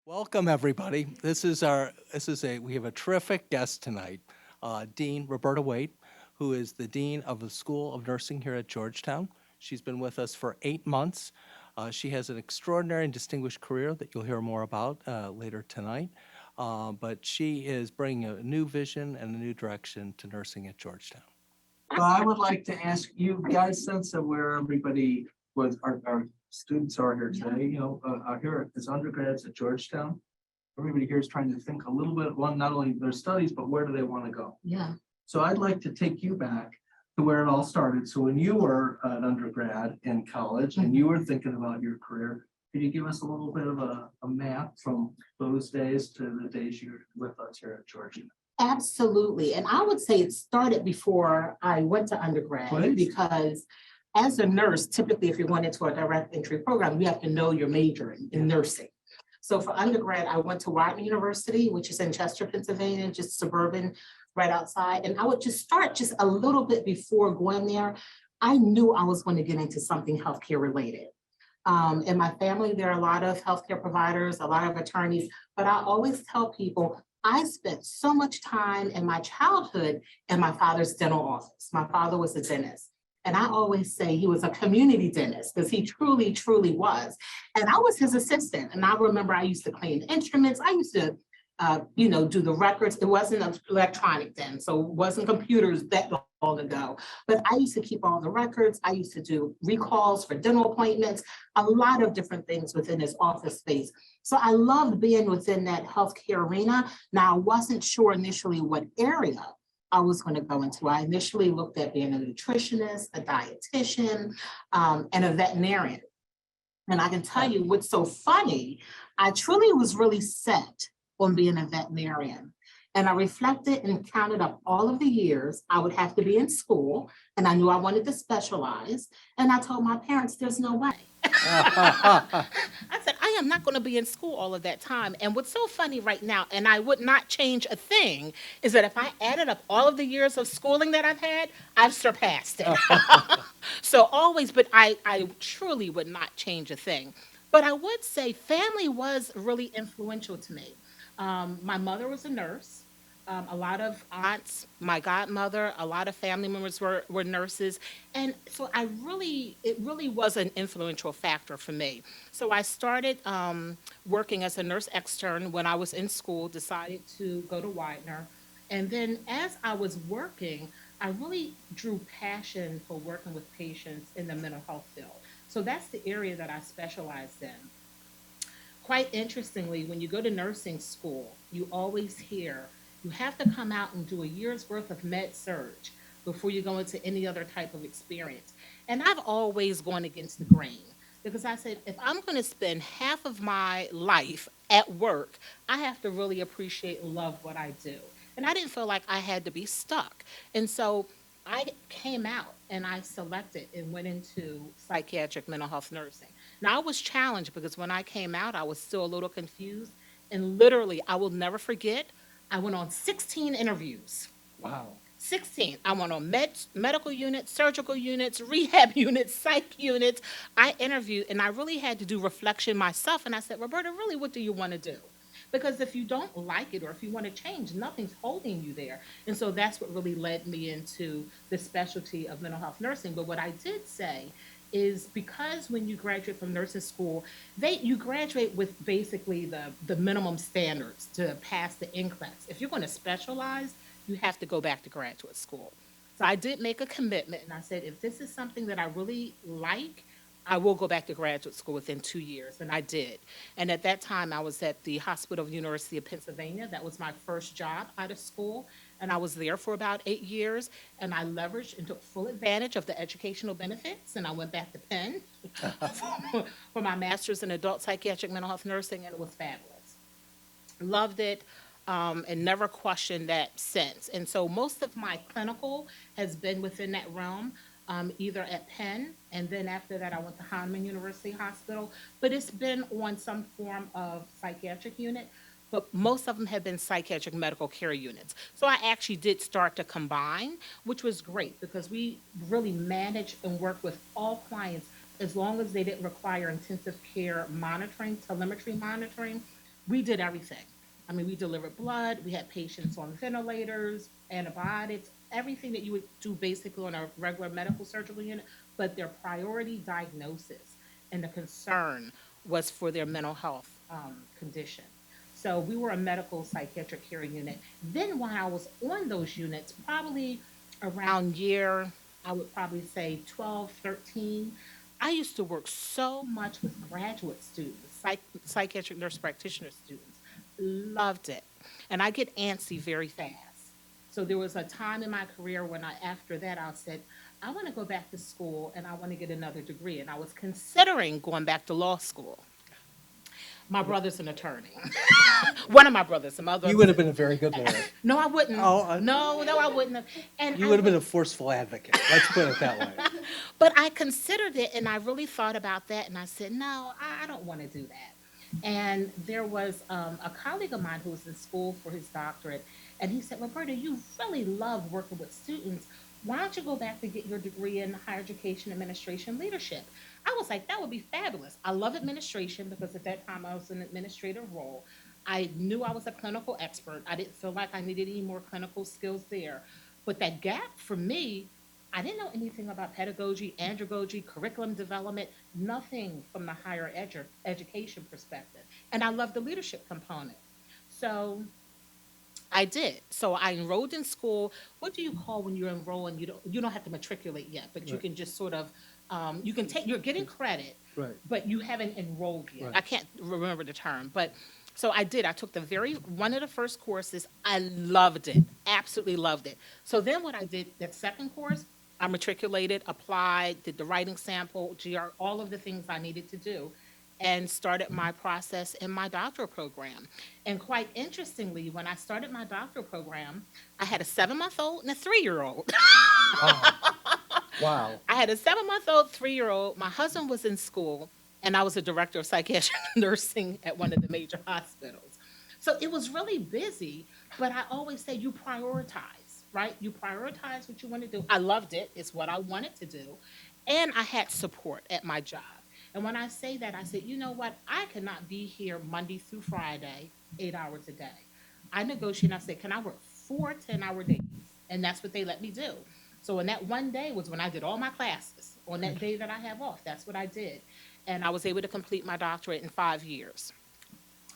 Welcome, everybody. We have a terrific guest tonight, Dean Roberta Waite, who is the Dean of the School of Nursing here at Georgetown. She's been with us for 8 months. She has an extraordinary and distinguished career that you'll hear more about later tonight. But she is bringing a new vision and a new direction to nursing at Georgetown. So I would like to ask you guys, sense of where everybody was, our students are here today, are here as undergrads at Georgetown. Everybody here is trying to think a little bit, one, not only their studies, but where do they want to go? Yeah. So I'd like to take you back to where it all started. So when you were an undergrad in college and you were thinking about your career, could you give us a little bit of a map from those days to the days you're with us here at Georgetown? Absolutely. And I would say it started before I went to undergrad. Please. Because as a nurse, typically, if you went into a direct entry program, you have to know your major in nursing. So for undergrad, I went to Widener University, which is in Chester, Pennsylvania, just suburban, right outside. And I would just start just a little bit before going there. I knew I was going to get into something healthcare related. In my family, there are a lot of healthcare providers, a lot of attorneys, but I always tell people, I spent so much time in my childhood in my father's dental office. My father was a dentist. And I always say he was a community dentist because he truly, truly was. And I was his assistant. And I remember I used to clean instruments. I used to, do the records. It wasn't electronic then, so it wasn't computers that long ago. But I used to keep all the records. I used to do recalls for dental appointments, a lot of different things within his office space. So I loved being within that healthcare arena. Now, I wasn't sure initially what area I was going to go into. I initially looked at being a nutritionist, a dietitian, and a veterinarian. And I can tell you what's so funny, I truly was really set on being a veterinarian. And I reflected and counted up all of the years I would have to be in school, and I knew I wanted to specialize. And I told my parents, there's no way. I said, I am not going to be in school all of that time. And what's so funny right now, and I would not change a thing, is that if I added up all of the years of schooling that I've had, I've surpassed it. So always, but I truly would not change a thing. But I would say family was really influential to me. My mother was a nurse. A lot of aunts, my godmother, a lot of family members were nurses. And so it really was an influential factor for me. So I started working as a nurse extern when I was in school, decided to go to Widener. And then as I was working, I really drew passion for working with patients in the mental health field. So that's the area that I specialized in. Quite interestingly, when you go to nursing school, you always hear you have to come out and do a year's worth of med surge before you go into any other type of experience. And I've always gone against the grain because I said, if I'm going to spend half of my life at work, I have to really appreciate and love what I do. And I didn't feel like I had to be stuck. And so I came out and I selected and went into psychiatric mental health nursing. Now, I was challenged because when I came out, I was still a little confused. And literally, I will never forget, I went on 16 interviews. Wow. 16. I went on medical units, surgical units, rehab units, psych units. I interviewed and I really had to do reflection myself. And I said, Roberta, really, what do you want to do? Because if you don't like it or if you want to change, nothing's holding you there. And so that's what really led me into the specialty of mental health nursing. But what I did say is because when you graduate from nursing school, you graduate with basically the minimum standards to pass the NCLEX. If you're going to specialize, you have to go back to graduate school. So I did make a commitment and I said, if this is something that I really like, I will go back to graduate school within 2 years, and I did. And at that time, I was at the Hospital of the University of Pennsylvania. That was my first job out of school, and I was there for about 8 years, and I leveraged and took full advantage of the educational benefits, and I went back to Penn for my master's in adult psychiatric mental health nursing, and it was fabulous. Loved it. And never questioned that since. And so most of my clinical has been within that realm, either at Penn, and then after that I went to Hahnemann University Hospital, but it's been on some form of psychiatric unit, but most of them have been psychiatric medical care units. So I actually did start to combine, which was great because we really managed and worked with all clients as long as they didn't require intensive care monitoring, telemetry monitoring. We did everything. I mean, we delivered blood, we had patients on ventilators, antibiotics, everything that you would do basically on a regular medical surgical unit, but their priority diagnosis and the concern was for their mental health condition. So we were a medical psychiatric hearing unit. Then while I was on those units, probably around year, I would probably say 12, 13, I used to work so much with graduate students, psychiatric nurse practitioner students. Loved it. And I get antsy very fast. So there was a time in my career when after that, I said, I want to go back to school and I want to get another degree. And I was considering going back to law school. My brother's an attorney. One of my brothers, some other. You would have been a very good lawyer. No, I wouldn't. Oh, No, I wouldn't have. And You I would have been a forceful advocate. Let's put it that way. But I considered it and I really thought about that and I said, no, I don't want to do that. And there was a colleague of mine who was in school for his doctorate, and he said, Roberta, you really love working with students. Why don't you go back to get your degree in higher education administration leadership? I was like, that would be fabulous. I love administration because at that time I was in an administrative role. I knew I was a clinical expert. I didn't feel like I needed any more clinical skills there. But that gap for me, I didn't know anything about pedagogy, andragogy, curriculum development, nothing from the higher education perspective. And I love the leadership component. So I did. So I enrolled in school. What do you call when you're enrolling? You don't have to matriculate yet, but you Right. can just sort of you can take you're getting credit, Right. but you haven't enrolled yet. Right. I can't remember the term, but so I did. I took one of the first courses. I loved it, absolutely loved it. So then what I did, that second course, I matriculated, applied, did the writing sample, GR, all of the things I needed to do, and started my process in my doctoral program. And quite interestingly, when I started my doctoral program, I had a 7-month-old and a 3-year-old. Wow. Wow. I had a 7-month-old, 3-year-old. My husband was in school, and I was a director of psychiatric nursing at one of the major hospitals. So it was really busy, but I always say you prioritize, right? You prioritize what you want to do. I loved it. It's what I wanted to do. And I had support at my job. And when I say that, I said, you know what? I cannot be here Monday through Friday, 8 hours a day. I negotiated. I said, can I work 4 10-hour days? And that's what they let me do. So on that one day was when I did all my classes. On that day that I have off, that's what I did. And I was able to complete my doctorate in 5 years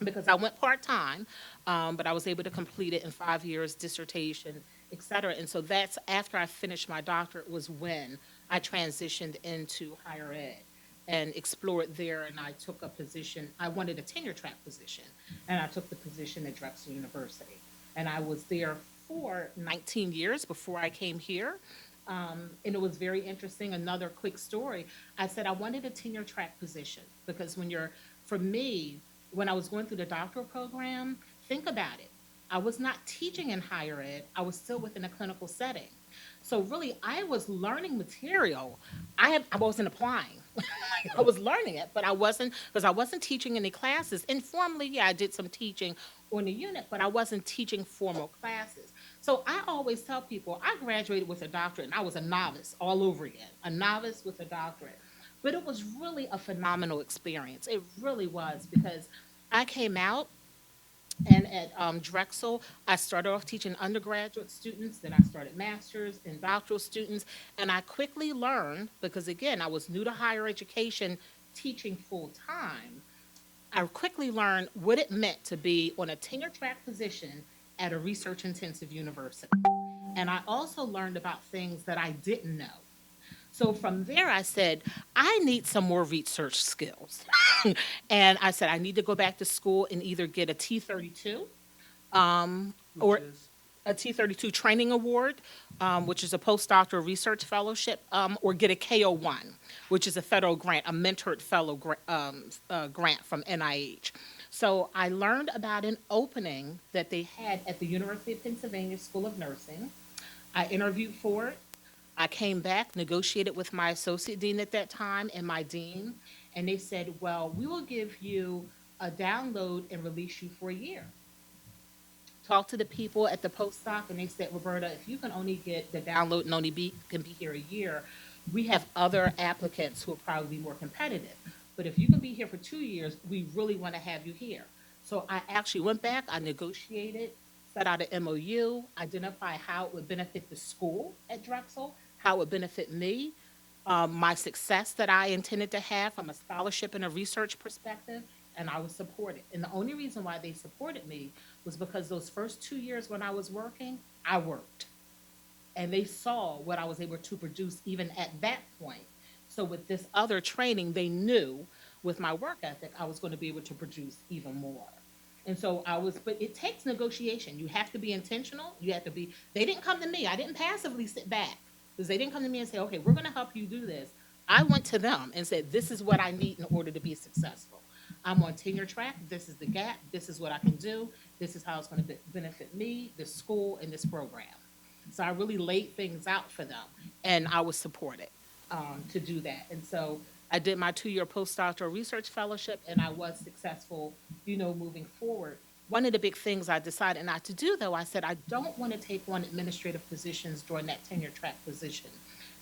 because I went part-time, but I was able to complete it in 5 years, dissertation, et cetera. And so that's after I finished my doctorate was when I transitioned into higher ed and explored there. And I took a position, I wanted a tenure track position, and I took the position at Drexel University. And I was there for 19 years before I came here. And it was very interesting. Another quick story. I said I wanted a tenure track position because for me, when I was going through the doctoral program, think about it. I was not teaching in higher ed. I was still within a clinical setting. So really, I was learning material. I wasn't applying. I was learning it, but I wasn't, because I wasn't teaching any classes. Informally, yeah, I did some teaching on the unit, but I wasn't teaching formal classes. So I always tell people, I graduated with a doctorate, and I was a novice all over again, a novice with a doctorate. But it was really a phenomenal experience. It really was, because I came out, and at Drexel, I started off teaching undergraduate students, then I started master's and doctoral students, and I quickly learned, because again, I was new to higher education, teaching full time. I quickly learned what it meant to be on a tenure track position at a research intensive university. And I also learned about things that I didn't know. So from there, I said, I need some more research skills. And I said, I need to go back to school and either get a T32 or Which is- a T32 training award, which is a postdoctoral research fellowship, or get a KO1, which is a federal grant, a mentored fellow grant from NIH. So I learned about an opening that they had at the University of Pennsylvania School of Nursing. I interviewed for it. I came back, negotiated with my associate dean at that time and my dean, and they said, well, we will give you a download and release you for a year. Talked to the people at the postdoc, and they said, Roberta, if you can only get the download and can be here a year, we have other applicants who will probably be more competitive. But if you can be here for 2 years, we really want to have you here. So I actually went back, I negotiated, set out an MOU, identify how it would benefit the school at Drexel, how it would benefit me, my success that I intended to have from a scholarship and a research perspective, and I was supported. And the only reason why they supported me was because those first 2 years when I was working, I worked. And they saw what I was able to produce even at that point. So with this other training, they knew with my work ethic, I was going to be able to produce even more. And so I was, but it takes negotiation. You have to be intentional. You have to be, they didn't come to me. I didn't passively sit back because they didn't come to me and say, okay, we're going to help you do this. I went to them and said, this is what I need in order to be successful. I'm on tenure track. This is the gap. This is what I can do. This is how it's going to benefit me, the school, and this program. So I really laid things out for them, and I was supported to do that. And so I did my 2-year postdoctoral research fellowship, and I was successful, moving forward. One of the big things I decided not to do, though, I said I don't want to take on administrative positions during that tenure track position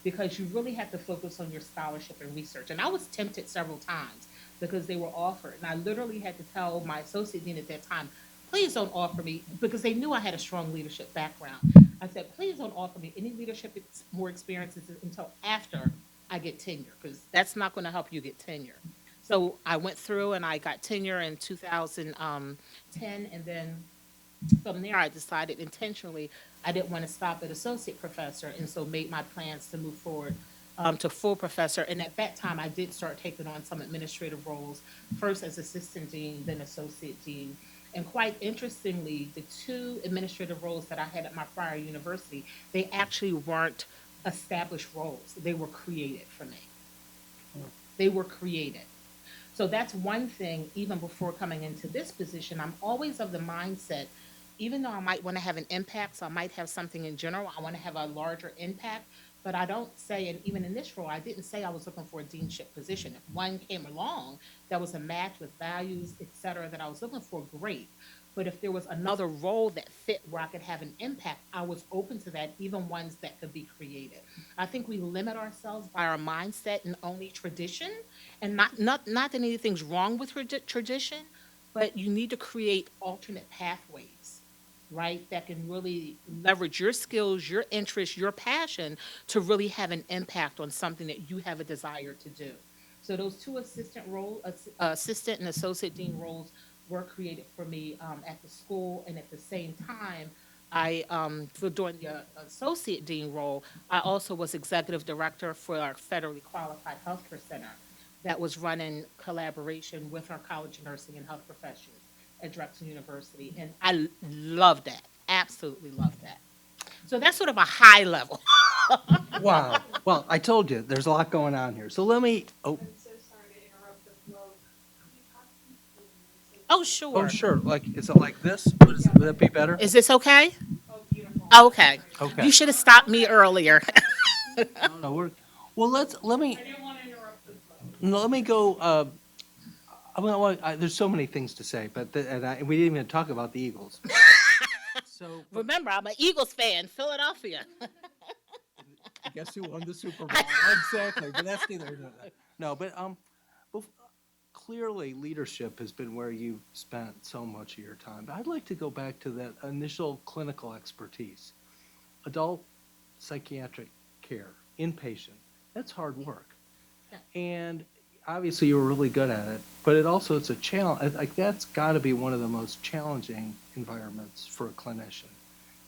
because you really have to focus on your scholarship and research. And I was tempted several times because they were offered, and I literally had to tell my associate dean at that time, please don't offer me, because they knew I had a strong leadership background. I said, please don't offer me any more experiences until after I get tenure, because that's not going to help you get tenure. So I went through and I got tenure in 2010, and then from there I decided intentionally I didn't want to stop at associate professor, and so made my plans to move forward to full professor. And at that time, I did start taking on some administrative roles, first as assistant dean, then associate dean. And quite interestingly, the two administrative roles that I had at my prior university, they actually weren't established roles. They were created for me. They were created. So that's one thing, even before coming into this position, I'm always of the mindset, even though I might want to have an impact, so I might have something in general, I want to have a larger impact, but I don't say, and even in this role, I didn't say I was looking for a deanship position. If one came along that was a match with values, et cetera, that I was looking for, great. But if there was another role that fit where I could have an impact, I was open to that, even ones that could be created. I think we limit ourselves by our mindset and only tradition, and not that anything's wrong with tradition, but you need to create alternate pathways, right? That can really leverage your skills, your interests, your passion to really have an impact on something that you have a desire to do. So those two assistant and associate dean roles were created for me at the school, and at the same time, for doing the associate dean role, I also was executive director for our federally qualified healthcare center that was run in collaboration with our College of Nursing and Health Professions at Drexel University. And I love that, absolutely love that. So that's sort of a high level. Wow. Well, I told you, there's a lot going on here. So let me, I'm so sorry to interrupt the flow. Could you talk to me? Oh, sure. oh, sure, like, is it like this? Would that be better? Is this okay? Oh, beautiful. Okay. Okay. You should have stopped me earlier. No, well, let me, I didn't want to interrupt the flow. no, let me go, there's so many things to say, but, we didn't even talk about the Eagles. So, Remember, I'm an Eagles fan, Philadelphia. guess who won the Super Bowl? Exactly, but that's neither here nor there. No, but bef- clearly leadership has been where you've spent so much of your time. But I'd like to go back to that initial clinical expertise. Adult psychiatric care, inpatient, that's hard work. Yeah. And obviously you were really good at it, but it's a challenge. Like that's got to be one of the most challenging environments for a clinician.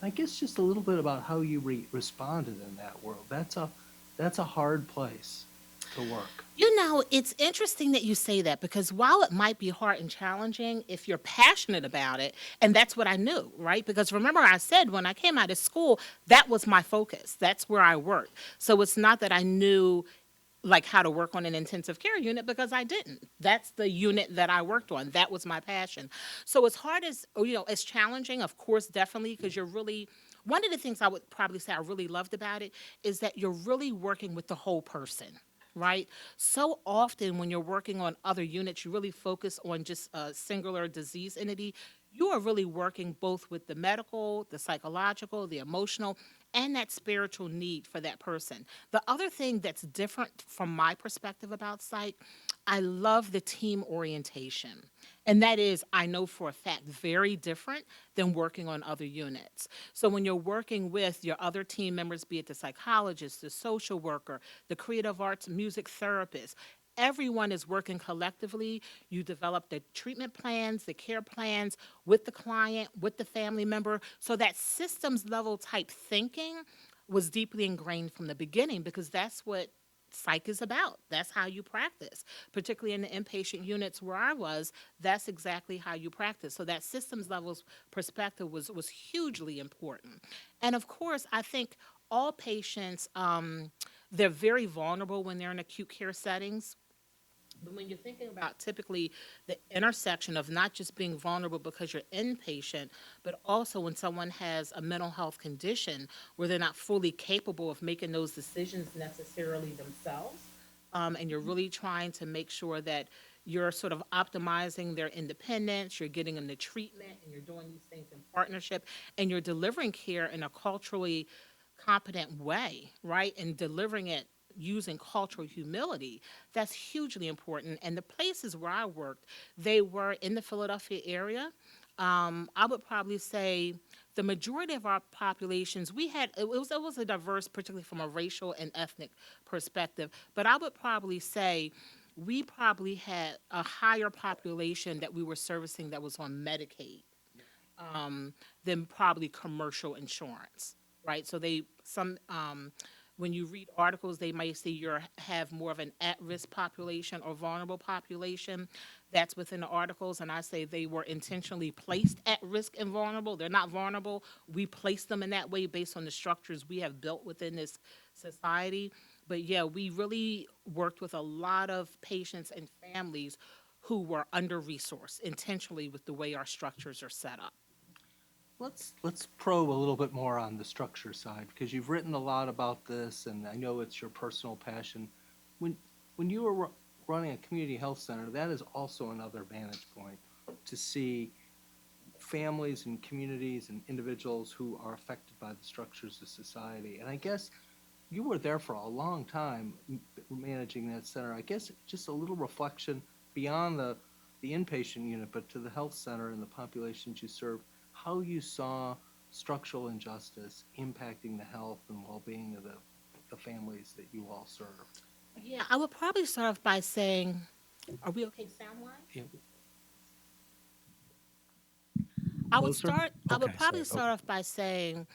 I guess just a little bit about how you responded in that world. That's a hard place to work. It's interesting that you say that because while it might be hard and challenging, if you're passionate about it, and that's what I knew, right? Because remember, I said when I came out of school, that was my focus. That's where I worked. So it's not that I knew like how to work on an intensive care unit because I didn't. That's the unit that I worked on. That was my passion. So as hard as, it's challenging, of course, definitely, because one of the things I would probably say I really loved about it is that you're really working with the whole person. Right? So often when you're working on other units, you really focus on just a singular disease entity. You are really working both with the medical, the psychological, the emotional, and that spiritual need for that person. The other thing that's different from my perspective about psych, I love the team orientation. And that is, I know for a fact, very different than working on other units. So when you're working with your other team members, be it the psychologist, the social worker, the creative arts, music therapist, everyone is working collectively. You develop the treatment plans, the care plans with the client, with the family member. So that systems level type thinking was deeply ingrained from the beginning because that's what psych is about. That's how you practice, particularly in the inpatient units where I was. That's exactly how you practice. So that systems levels perspective was hugely important. And of course, I think all patients they're very vulnerable when they're in acute care settings. But when you're thinking about typically the intersection of not just being vulnerable because you're inpatient, but also when someone has a mental health condition where they're not fully capable of making those decisions necessarily themselves, and you're really trying to make sure that you're sort of optimizing their independence, you're getting them the treatment, and you're doing these things in partnership, and you're delivering care in a culturally competent way, right? And delivering it using cultural humility, that's hugely important. And the places where I worked, they were in the Philadelphia area. I would probably say the majority of our populations, we had, it was a diverse, particularly from a racial and ethnic perspective, but I would probably say we probably had a higher population that we were servicing that was on Medicaid than probably commercial insurance, right? So when you read articles, they might say you have more of an at-risk population or vulnerable population. That's within the articles, and I say they were intentionally placed at risk and vulnerable. They're not vulnerable. We place them in that way based on the structures we have built within this society. But yeah, we really worked with a lot of patients and families who were under-resourced intentionally with the way our structures are set up. Let's probe a little bit more on the structure side because you've written a lot about this, and I know it's your personal passion. When when you were running a community health center, that is also another vantage point to see families and communities and individuals who are affected by the structures of society. And I guess you were there for a long time managing that center. I guess just a little reflection beyond the inpatient unit, but to the health center and the populations you serve, how you saw structural injustice impacting the health and well-being of the families that you all served. Yeah, I would probably start off by saying, are we okay sound-wise? Yeah, Closer? I would Okay, probably sorry. start off by saying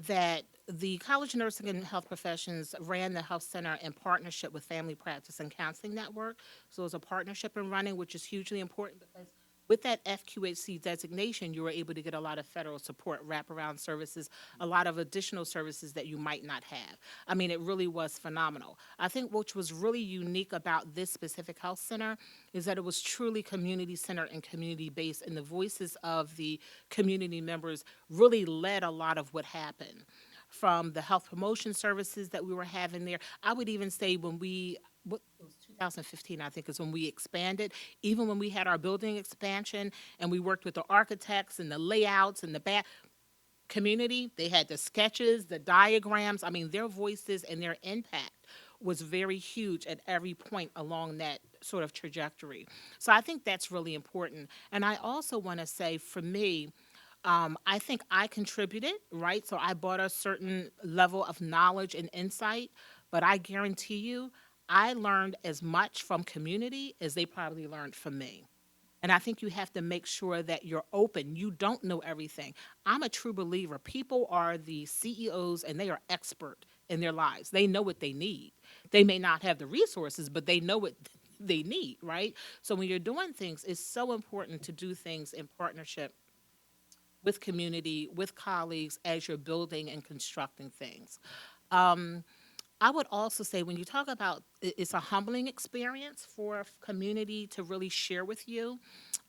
that the College of Nursing and Health Professions ran the health center in partnership with Family Practice and Counseling Network. So it was a partnership in running, which is hugely important because with that FQHC designation, you were able to get a lot of federal support, wraparound services, a lot of additional services that you might not have. I mean, it really was phenomenal. I think what was really unique about this specific health center is that it was truly community centered and community based, and the voices of the community members really led a lot of what happened. From the health promotion services that we were having there, I would even say when it was 2015, I think, is when we expanded. Even when we had our building expansion and we worked with the architects and the layouts and the community, they had the sketches, the diagrams. I mean, their voices and their impact was very huge at every point along that sort of trajectory. So I think that's really important. And I also want to say, for me, I think I contributed, right? So I brought a certain level of knowledge and insight, but I guarantee you, I learned as much from community as they probably learned from me. And I think you have to make sure that you're open. You don't know everything. I'm a true believer. People are the CEOs and they are expert in their lives. They know what they need. They may not have the resources, but they know what they need, right? So when you're doing things, it's so important to do things in partnership with community, with colleagues as you're building and constructing things. Um, I would also say when you talk about it's a humbling experience for a community to really share with you.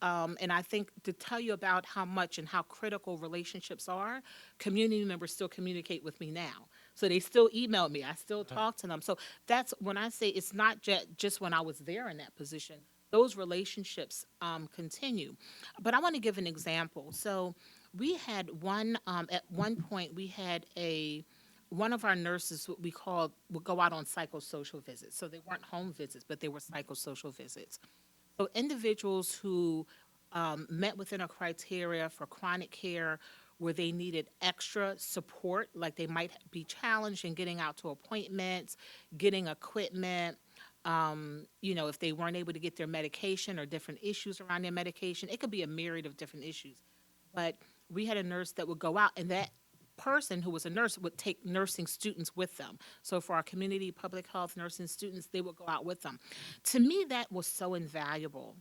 And I think to tell you about how much and how critical relationships are, community members still communicate with me now. So they still email me. I still talk to them. So that's when I say it's not just when I was there in that position. Those relationships continue. But I want to give an example. So we had at one point, we had a one of our nurses, what we called, would go out on psychosocial visits. So they weren't home visits, but they were psychosocial visits. So individuals who met within a criteria for chronic care where they needed extra support, like they might be challenged in getting out to appointments, getting equipment, if they weren't able to get their medication or different issues around their medication, it could be a myriad of different issues. But we had a nurse that would go out, and that person who was a nurse would take nursing students with them. So for our community public health nursing students, they would go out with them. To me, that was so invaluable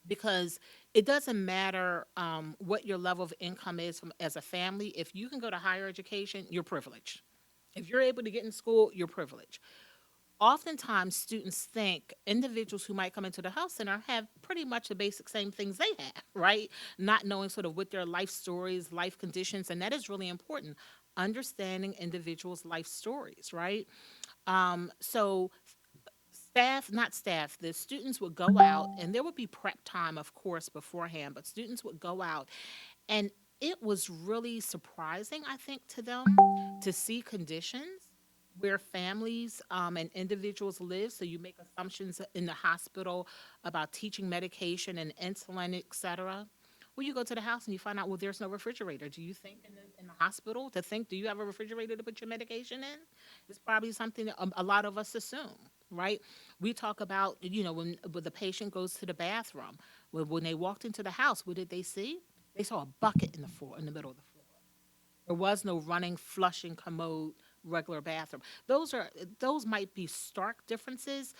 because it doesn't matter what your level of income is as a family. If you can go to higher education, you're privileged. If you're able to get in school, you're privileged. Oftentimes, students think individuals who might come into the health center have pretty much the basic same things they have, right? Not knowing sort of what their life stories, life conditions, and that is really important. Understanding individuals' life stories, right? So staff, not staff, the students would go out and there would be prep time, of course, beforehand, but students would go out and it was really surprising, I think, to them to see conditions where families and individuals live. So you make assumptions in the hospital about teaching medication and insulin, et cetera. Well, you go to the house and you find out, well, there's no refrigerator. Do you think in the hospital to think, do you have a refrigerator to put your medication in? It's probably something that a lot of us assume, right? We talk about, when the patient goes to the bathroom, when they walked into the house, what did they see? They saw a bucket in the floor, in the middle of the floor. There was no running, flushing commode, regular bathroom. Those might be stark differences,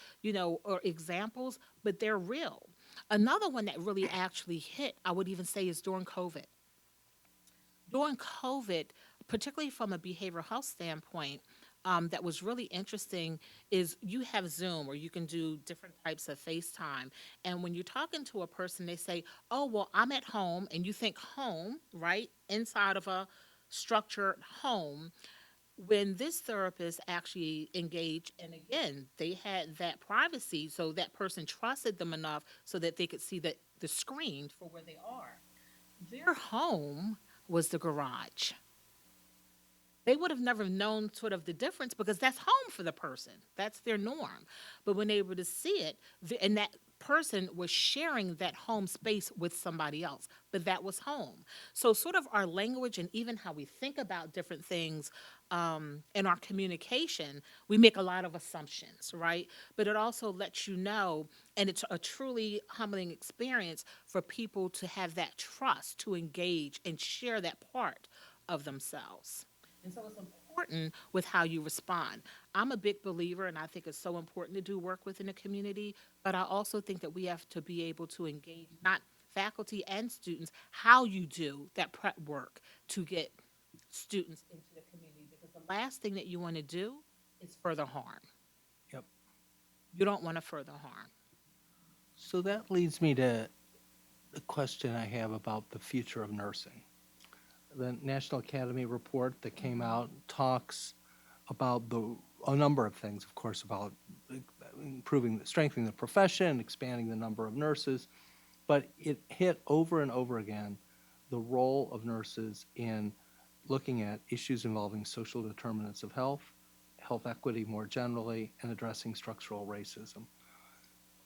or examples, but they're real. Another one that really actually hit, I would even say, is during COVID. During COVID, particularly from a behavioral health standpoint, that was really interesting is you have Zoom or you can do different types of FaceTime. And when you're talking to a person, they say, oh, well, I'm at home. And you think home, right? Inside of a structured home. When this therapist actually engaged, and again, they had that privacy, so that person trusted them enough so that they could see the screen for where they are. Their home was the garage. They would have never known sort of the difference because that's home for the person. That's their norm. But when they were to see it, and that person was sharing that home space with somebody else, but that was home. So sort of our language and even how we think about different things in our communication, we make a lot of assumptions, right? But it also lets you know, and it's a truly humbling experience for people to have that trust to engage and share that part of themselves. And so it's important with how you respond. I'm a big believer, and I think it's so important to do work within the community, but I also think that we have to be able to engage, not faculty and students, how you do that prep work to get students into the community. Because the last thing that you want to do is further harm. Yep. You don't want to further harm. So that leads me to the question I have about the future of nursing. The National Academy report that came out talks about a number of things, of course, about strengthening the profession, expanding the number of nurses, but it hit over and over again the role of nurses in looking at issues involving social determinants of health, health equity more generally, and addressing structural racism.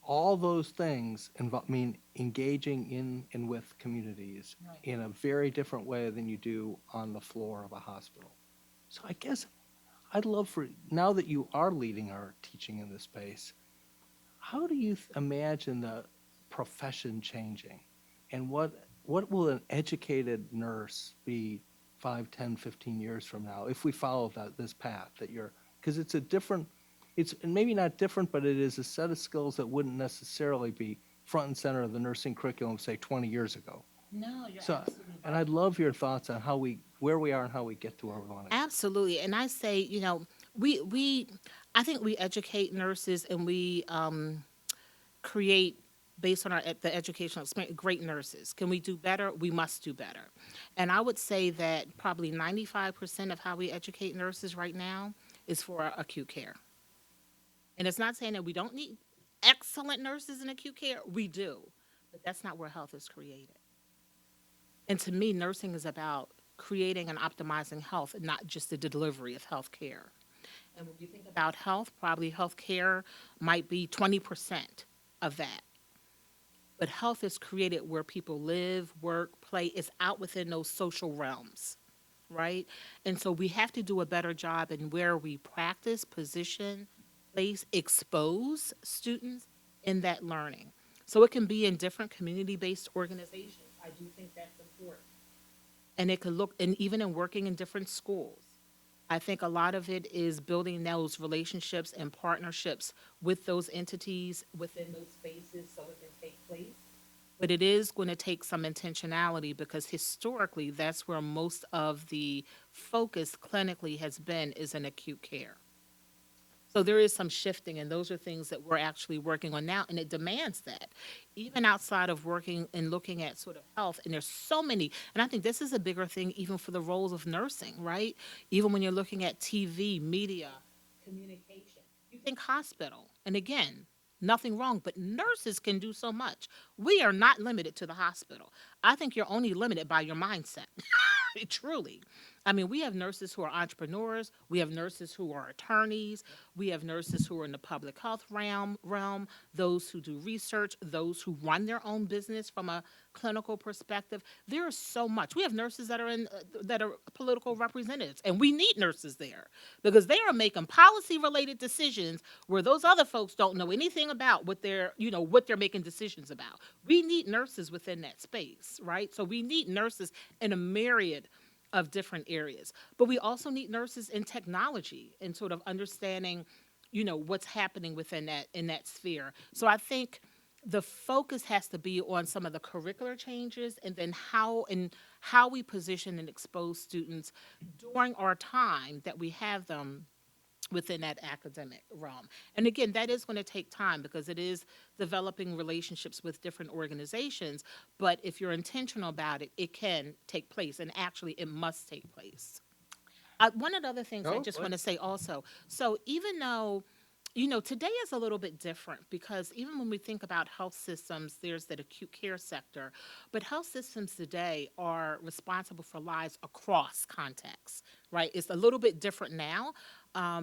All those things mean engaging in and with communities Right. in a very different way than you do on the floor of a hospital. So I guess I'd love for, now that you are leading our teaching in this space, how do you imagine the profession changing? And what will an educated nurse be 5, 10, 15 years from now if we follow this path that you're, because it's a different, it's maybe not different, but it is a set of skills that wouldn't necessarily be front and center of the nursing curriculum, say 20 years ago. No, you're So, absolutely and right. I'd love your thoughts on where we are and how we get to where we want to. Absolutely. And I say, I think we educate nurses and we create based on the educational experience, great nurses. Can we do better? We must do better. And I would say that probably 95% of how we educate nurses right now is for acute care. And it's not saying that we don't need excellent nurses in acute care. We do. But that's not where health is created. And to me, nursing is about creating and optimizing health, not just the delivery of health care. And when you think about health, probably health care might be 20% of that. But health is created where people live, work, play. It's out within those social realms, right? And so we have to do a better job in where we practice, position, place, expose students in that learning. So it can be in different community-based organizations. I do think that's important. And it could look, and even in working in different schools. I think a lot of it is building those relationships and partnerships with those entities within those spaces so it can take place. But it is going to take some intentionality because historically, that's where most of the focus clinically has been is in acute care. So there is some shifting, and those are things that we're actually working on now, and it demands that. Even outside of working and looking at sort of health, and there's so many, and I think this is a bigger thing even for the roles of nursing, right? Even when you're looking at TV, media, communication, you think hospital, and again, nothing wrong, but nurses can do so much. We are not limited to the hospital. I think you're only limited by your mindset. Truly. I mean, we have nurses who are entrepreneurs. We have nurses who are attorneys. We have nurses who are in the public health realm, those who do research, those who run their own business from a clinical perspective. There is so much. We have nurses that are that are political representatives, and we need nurses there because they are making policy related decisions where those other folks don't know anything about what they're making decisions about. We need nurses within that space, right? So we need nurses in a myriad of different areas. But we also need nurses in technology and sort of understanding, what's happening within that in that sphere. So I think the focus has to be on some of the curricular changes and then how we position and expose students during our time that we have them within that academic realm. And again, that is going to take time because it is developing relationships with different organizations. But if you're intentional about it, it can take place. And actually, it must take place. One of the other things I No, just what? want to say also, so even though, today is a little bit different because even when we think about health systems, there's that acute care sector, but health systems today are responsible for lives across contexts, right? It's a little bit different now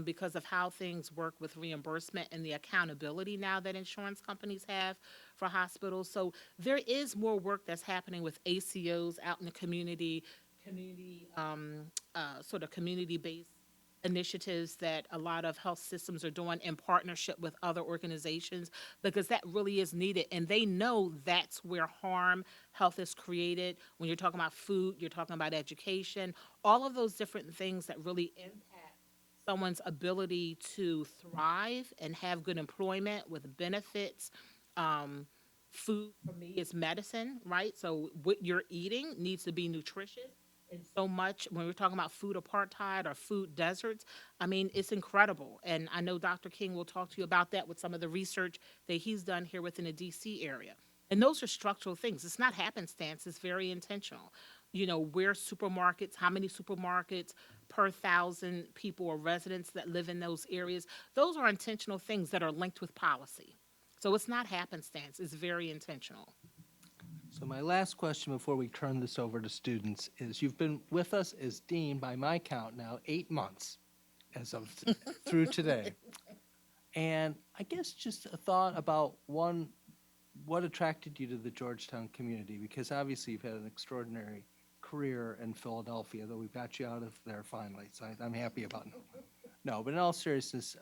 because of how things work with reimbursement and the accountability now that insurance companies have for hospitals. So there is more work that's happening with ACOs out in the sort of community-based initiatives that a lot of health systems are doing in partnership with other organizations because that really is needed. And they know that's where harm health is created. When you're talking about food, you're talking about education, all of those different things that really impact someone's ability to thrive and have good employment with benefits. Um, Food for me is medicine, right? So what you're eating needs to be nutritious. And so much when we're talking about food apartheid or food deserts, I mean, it's incredible. And I know Dr. King will talk to you about that with some of the research that he's done here within the DC area. And those are structural things. It's not happenstance, it's very intentional. Where supermarkets, how many supermarkets per thousand people or residents that live in those areas, those are intentional things that are linked with policy. So it's not happenstance, it's very intentional. So my last question before we turn this over to students is, you've been with us as dean by my count now 8 months as of through today. And I guess just a thought about what attracted you to the Georgetown community? Because obviously you've had an extraordinary career in Philadelphia, though we've got you out of there finally, so I'm happy about it. No, but in all seriousness,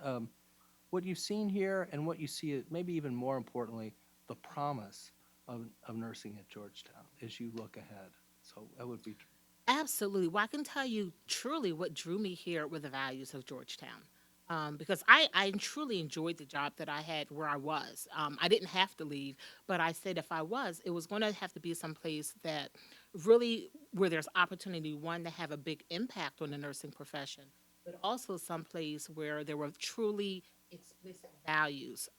what you've seen here and what you see, maybe even more importantly, the promise of nursing at Georgetown as you look ahead. So that would be, Absolutely. Well, I can tell you truly what drew me here were the values of Georgetown. Because I truly enjoyed the job that I had where I was. I didn't have to leave, but I said if I was, it was going to have to be someplace that really where there's opportunity, one, to have a big impact on the nursing profession, but also someplace where there were truly explicit values.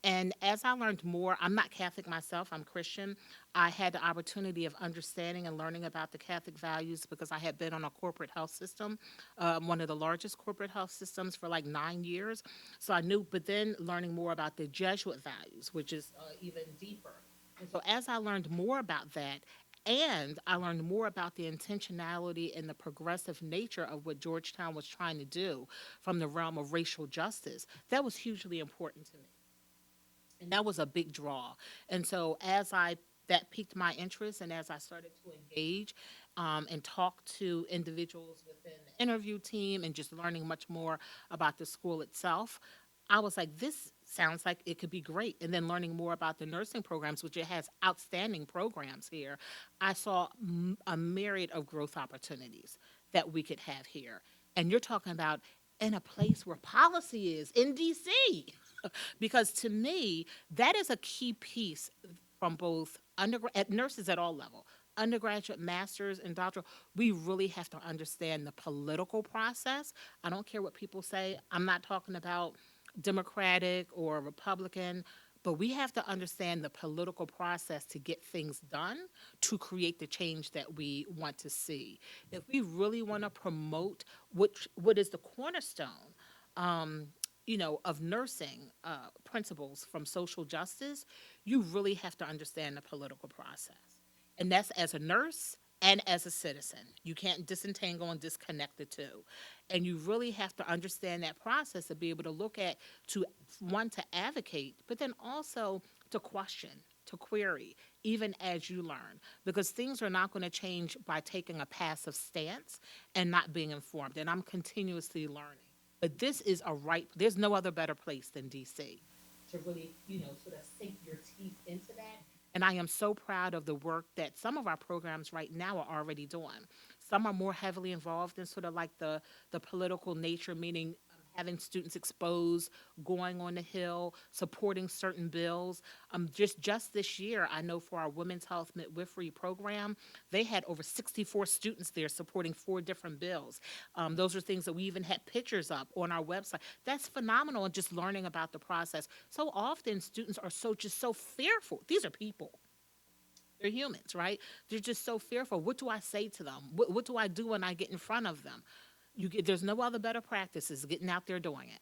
And as I learned more, I'm not Catholic myself, I'm Christian. I had the opportunity of understanding and learning about the Catholic values because I had been on a corporate health system, one of the largest corporate health systems for like 9 years. So I knew, but then learning more about the Jesuit values, which is even deeper. And so as I learned more about that, And I learned more about the intentionality and the progressive nature of what Georgetown was trying to do from the realm of racial justice. That was hugely important to me. And that was a big draw. And so that piqued my interest, and as I started to engage and talk to individuals within the interview team and just learning much more about the school itself, I was like, this sounds like it could be great. And then learning more about the nursing programs, which it has outstanding programs here, I saw a myriad of growth opportunities that we could have here. And you're talking about in a place where policy is in DC. Because to me, that is a key piece from both undergrad nurses at all level, undergraduate, masters, and doctoral. We really have to understand the political process. I don't care what people say. I'm not talking about Democratic or Republican, but we have to understand the political process to get things done to create the change that we want to see. If we really want to promote what is the cornerstone, um, of nursing principles from social justice, you really have to understand the political process. And that's as a nurse and as a citizen. You can't disentangle and disconnect the two. And you really have to understand that process to be able to look at, to one, to advocate, but then also to question, to query, even as you learn. Because things are not going to change by taking a passive stance and not being informed. And I'm continuously learning. But this is there's no other better place than DC to really, sort of sink your teeth into that. And I am so proud of the work that some of our programs right now are already doing. Some are more heavily involved in sort of like the political nature, meaning having students exposed, going on the Hill, supporting certain bills. Just this year, I know for our Women's Health Midwifery program, they had over 64 students there supporting 4 different bills. Those are things that we even had pictures up on our website. That's phenomenal, and just learning about the process. So often, students are so fearful. These are people. They're humans, right? They're just so fearful. What do I say to them? What do I do when I get in front of them? There's no other better practice is getting out there doing it.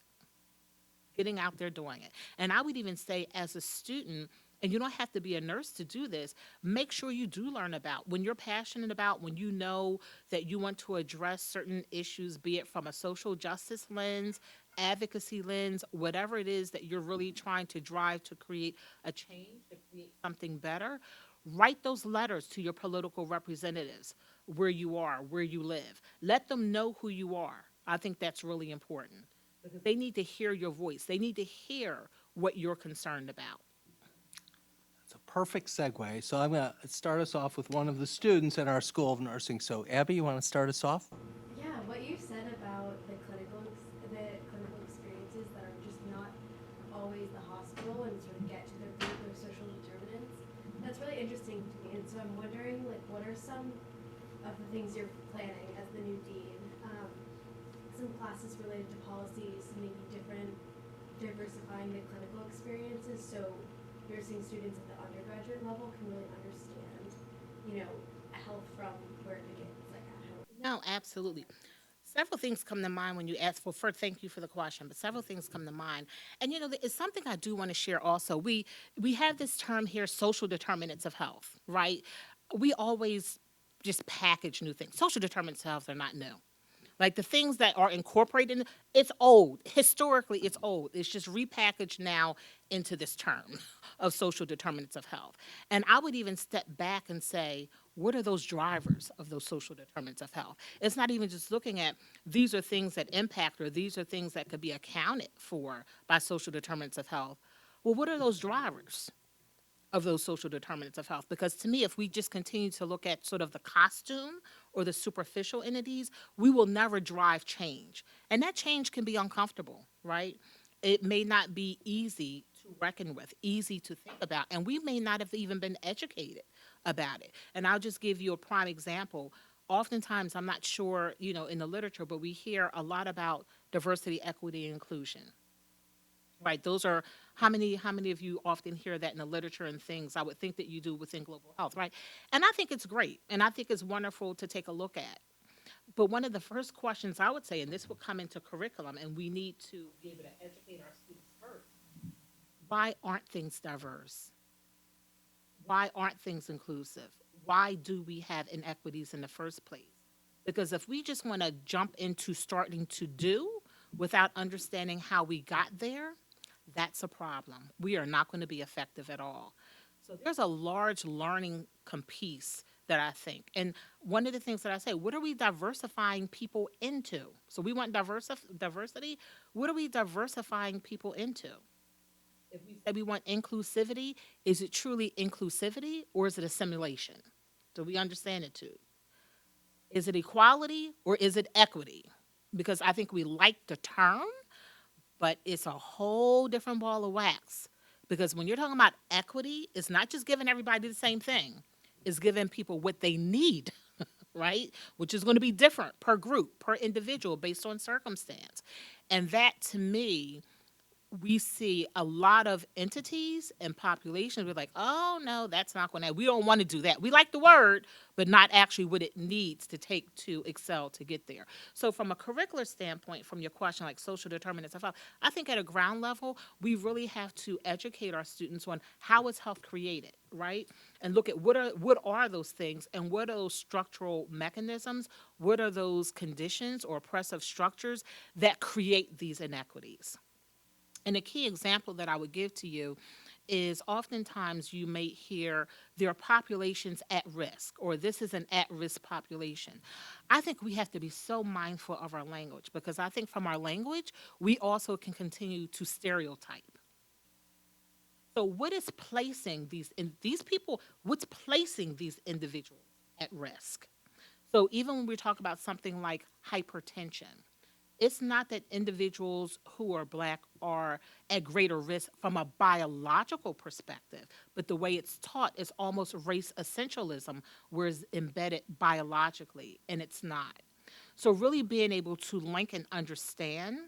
Getting out there doing it. And I would even say, as a student, and you don't have to be a nurse to do this, make sure you do learn about when you're passionate about, when you know that you want to address certain issues, be it from a social justice lens, advocacy lens, whatever it is that you're really trying to drive to create a change, to create something better. Write those letters to your political representatives where you are, where you live. Let them know who you are. I think that's really important because they need to hear your voice. They need to hear what you're concerned about. It's a perfect segue. So I'm going to start us off with one of the students at our School of Nursing. So Abby, you want to start us off? Yeah, what you said about the clinical experiences that are just not always the hospital and sort of get to the root of social determinants, that's really interesting to me. And so I'm wondering, like, what are some of the things you're planning as the new dean? Some classes related to policies, maybe diversifying the clinical experiences, so nursing students at the undergraduate level can really understand, health from where it begins, like at home. No, absolutely. Several things come to mind when you ask. Well, first, thank you for the question, but several things come to mind. And it's something I do want to share also. We have this term here, social determinants of health, right? We always just package new things. Social determinants of health are not new. Like the things that are incorporated, it's old. Historically, it's old. It's just repackaged now into this term of social determinants of health. And I would even step back and say, what are those drivers of those social determinants of health? It's not even just looking at these are things that impact or these are things that could be accounted for by social determinants of health. Well, what are those drivers of those social determinants of health? Because to me, if we just continue to look at sort of the costume or the superficial entities, we will never drive change. And that change can be uncomfortable, right? It may not be easy to reckon with, easy to think about, and we may not have even been educated about it. And I'll just give you a prime example. Oftentimes, I'm not sure, in the literature, but we hear a lot about diversity, equity, and inclusion. Right, those are how many of you often hear that in the literature and things? I would think that you do within global health, right? And I think it's great, and I think it's wonderful to take a look at. But one of the first questions I would say, and this will come into curriculum, and we need to be able to educate our students first. Why aren't things diverse? Why aren't things inclusive? why do we have inequities in the first place? Because if we just want to jump into starting to do without understanding how we got there, that's a problem. We are not going to be effective at all. So there's a large learning piece that I think. And one of the things that I say, what are we diversifying people into? So we want diversity. What are we diversifying people into? If we say we want inclusivity, is it truly inclusivity or is it assimilation? Do we understand it too? Is it equality or is it equity? Because I think we like the term, but it's a whole different ball of wax. Because when you're talking about equity, it's not just giving everybody the same thing, it's giving people what they need, right? Which is going to be different per group, per individual, based on circumstance. And that to me, we see a lot of entities and populations. We're like, oh no, that's not going to. We don't want to do that. We like the word, but not actually what it needs to take to excel to get there. So, from a curricular standpoint, from your question, like social determinants of health, I think at a ground level, we really have to educate our students on how is health created, right? And look at what are those things, and what are those structural mechanisms? What are those conditions or oppressive structures that create these inequities? And a key example that I would give to you is oftentimes you may hear there are populations at risk, or this is an at risk population. I think we have to be so mindful of our language, because I think from our language, we also can continue to stereotype. So, what is placing these people, what's placing these individuals at risk? So, even when we talk about something like hypertension, it's not that individuals who are Black are at greater risk from a biological perspective, but the way it's taught is almost race essentialism, where it's embedded biologically, and it's not. So, really being able to link and understand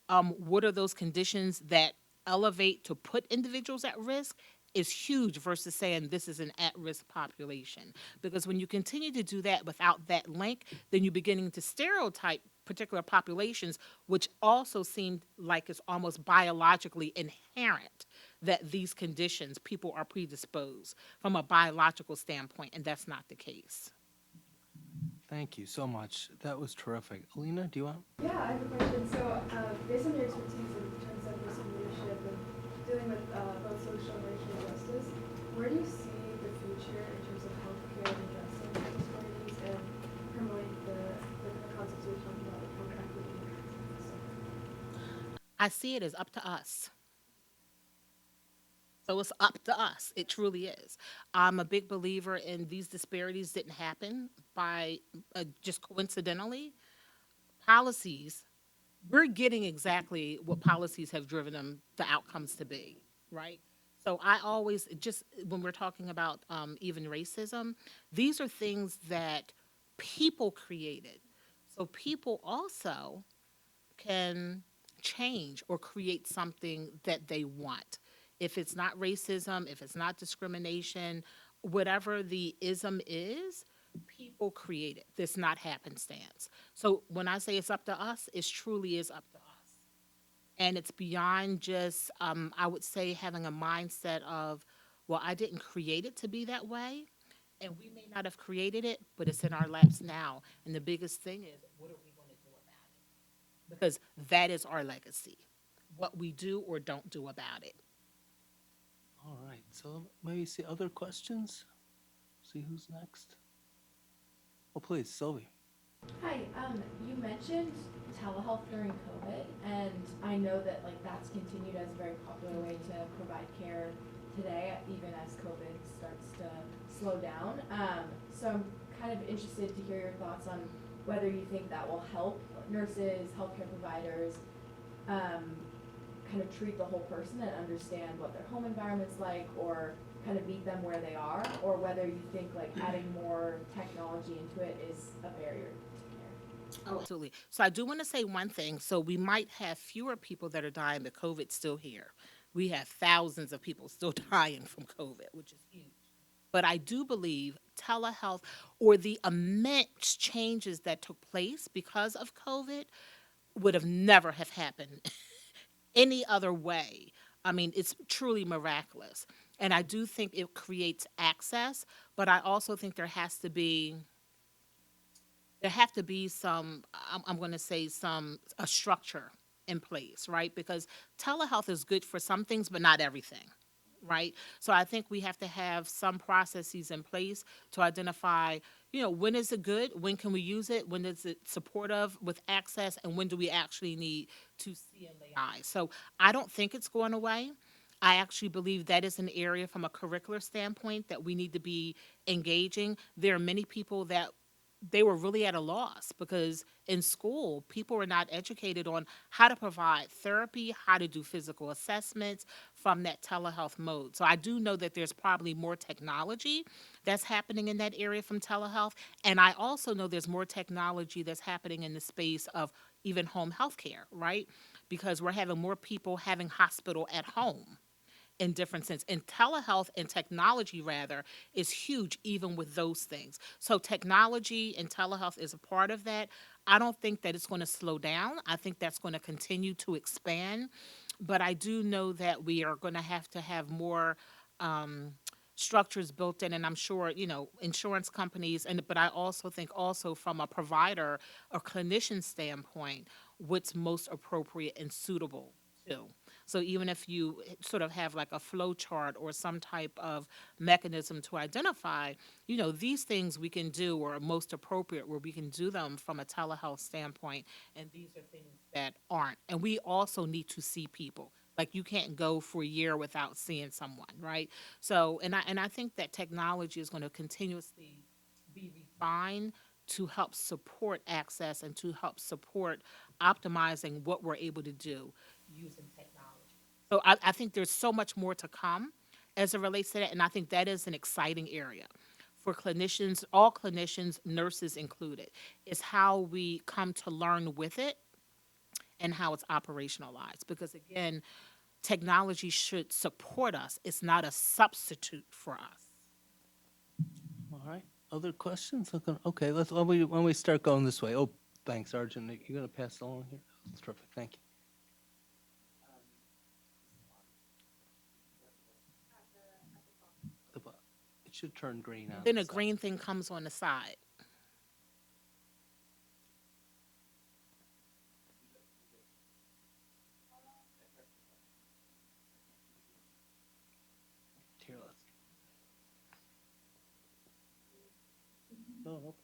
what are those conditions that elevate to put individuals at risk is huge versus saying this is an at-risk population. Because when you continue to do that without that link, then you're beginning to stereotype particular populations, which also seem like it's almost biologically inherent that these conditions, people are predisposed from a biological standpoint, and that's not the case. Thank you so much. That was terrific. Alina, do you want? Yeah, I have a question. So, based on your expertise in terms of risk leadership and dealing with both social and racial justice, where do you see the future in terms of healthcare and addressing health disparities and promoting the concepts you were talking about, like health equity and stuff like that? I see it as up to us. So it's up to us. It truly is. I'm a big believer in these disparities didn't happen by just coincidentally. Policies, we're getting exactly what policies have driven them, the outcomes to be, right? So I always, just when we're talking about even racism, these are things that people created. So people also can change or create something that they want. If it's not racism, if it's not discrimination, whatever the ism is, people create it. This not happenstance. So when I say it's up to us, it truly is up to us. And it's beyond just, I would say, having a mindset of, well, I didn't create it to be that way. And we may not have created it, but it's in our laps now. And the biggest thing is, what are we going to do about it? Because that is our legacy, what we do or don't do about it. All right. So maybe see other questions. See who's next. Oh, please, Sylvie. Hi, you mentioned telehealth during COVID, and I know that like that's continued as a very popular way to provide care today, even as COVID starts to slow down. So I'm kind of interested to hear your thoughts on whether you think that will help nurses, healthcare providers, kind of treat the whole person and understand what their home environment's like, or kind of meet them where they are, or whether you think like adding more technology into it is a barrier to care. Oh, absolutely. So I do want to say one thing. So we might have fewer people that are dying, but COVID's still here. We have thousands of people still dying from COVID, which is huge. But I do believe telehealth, or the immense changes that took place because of COVID, would have never have happened any other way. I mean, it's truly miraculous. And I do think it creates access, but I also think there have to be some, I'm going to say a structure in place, right? Because telehealth is good for some things, but not everything, right? So I think we have to have some processes in place to identify, when is it good? When can we use it? When is it supportive with access? And when do we actually need to see and lay eyes? So I don't think it's going away. I actually believe that is an area from a curricular standpoint that we need to be engaging. There are many people that they were really at a loss because in school, people were not educated on how to provide therapy, how to do physical assessments from that telehealth mode. So I do know that there's probably more technology that's happening in that area from telehealth. And I also know there's more technology that's happening in the space of even home health care, right? Because we're having more people having hospital at home in different sense. And telehealth and technology rather is huge even with those things. So technology and telehealth is a part of that. I don't think that it's going to slow down. I think that's going to continue to expand. But I do know that we are going to have more structures built in, and I'm sure insurance companies, and but I also think also from a provider or clinician standpoint, what's most appropriate and suitable too. So even if you sort of have like a flow chart or some type of mechanism to identify, these things we can do or are most appropriate where we can do them from a telehealth standpoint, and these are things that aren't. And we also need to see people. Like you can't go for a year without seeing someone, right? So, and I think that technology is going to continuously be refined to help support access and to help support optimizing what we're able to do using technology. So I think there's so much more to come as it relates to that, and I think that is an exciting area for clinicians, all clinicians, nurses included, is how we come to learn with it and how it's operationalized. Because again, technology should support us. It's not a substitute for us. All right. Other questions? Okay, let's, when we start going this way. Oh, thanks, Sergeant. You're going to pass it along here? That's terrific. Thank you. The bu- It should turn green on Then the a side. green thing comes on the side. Here, let's. No, no.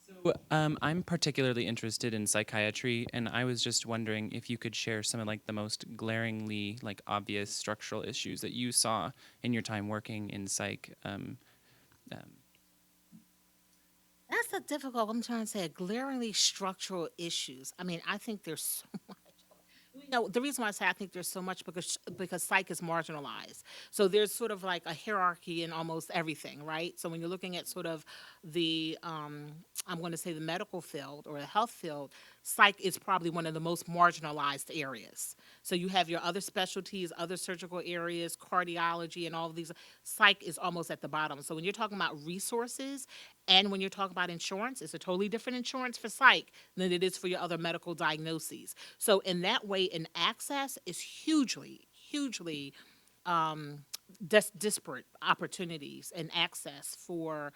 So, I'm particularly interested in psychiatry, and I was just wondering if you could share some of like the most glaringly like obvious structural issues that you saw in your time working in psych. Um, That's a difficult, I'm trying to say, glaringly structural issues. I mean, I think there's so much. The reason why I say I think there's so much because psych is marginalized. So there's sort of like a hierarchy in almost everything, right? So when you're looking at sort of the I'm going to say the medical field or the health field, psych is probably one of the most marginalized areas. So you have your other specialties, other surgical areas, cardiology, and all of these. Psych is almost at the bottom. So when you're talking about resources and when you're talking about insurance, it's a totally different insurance for psych than it is for your other medical diagnoses. So in that way, in access is hugely disparate opportunities and access for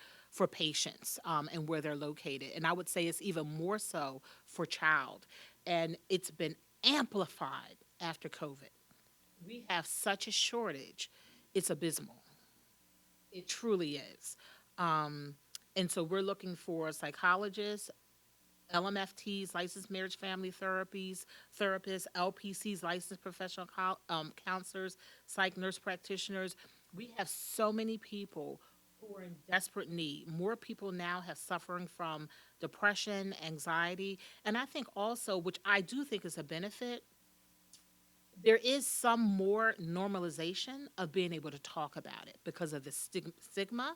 patients and where they're located. And I would say it's even more so for child. And it's been amplified after COVID. We have such a shortage, it's abysmal. It truly is. Um, and so we're looking for psychologists, LMFTs, licensed marriage family therapists, LPCs, licensed professional counselors, psych nurse practitioners. We have so many people who are in desperate need. More people now have suffering from depression, anxiety, and I think also, which I do think is a benefit, there is some more normalization of being able to talk about it because of the stigma.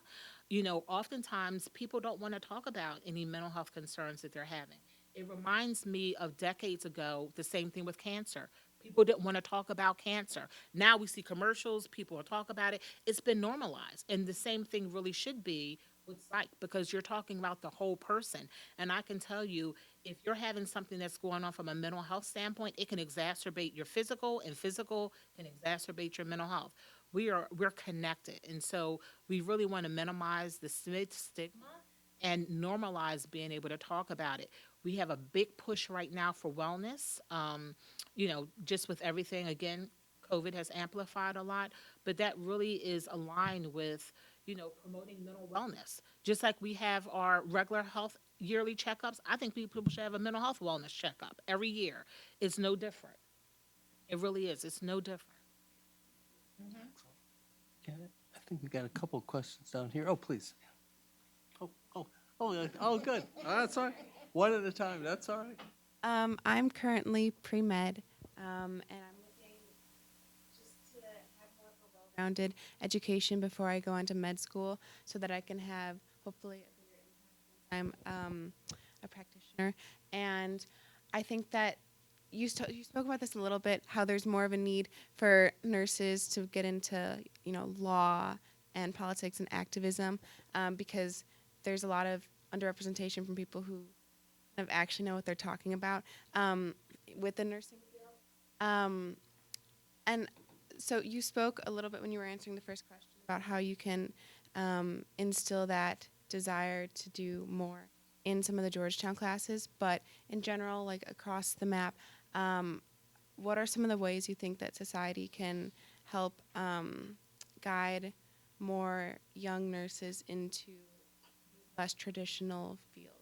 Oftentimes people don't want to talk about any mental health concerns that they're having. It reminds me of decades ago, the same thing with cancer. People didn't want to talk about cancer. Now we see commercials, people will talk about it. It's been normalized. And the same thing really should be with psych, because you're talking about the whole person. And I can tell you, if you're having something that's going on from a mental health standpoint, it can exacerbate your physical, and physical can exacerbate your mental health. We're connected. And so we really want to minimize the stigma and normalize being able to talk about it. We have a big push right now for wellness. Just with everything, again, COVID has amplified a lot, but that really is aligned with, promoting mental wellness. Just like we have our regular health yearly checkups, I think people should have a mental health wellness checkup every year. It's no different. It really is. It's no different. I think we got a couple questions down here. Oh, please. Oh, good. That's all right. One at a time. That's all right. I'm currently pre-med, and I'm looking just to have more of a well-rounded education before I go on to med school, so that I can have hopefully a bigger impact once I'm a practitioner. And I think that you spoke about this a little bit, how there's more of a need for nurses to get into law and politics and activism, because there's a lot of underrepresentation from people who kind of actually know what they're talking about with the nursing field. And so you spoke a little bit when you were answering the first question about how you can instill that desire to do more in some of the Georgetown classes, but in general, like across the map, what are some of the ways you think that society can help guide more young nurses into less traditional fields?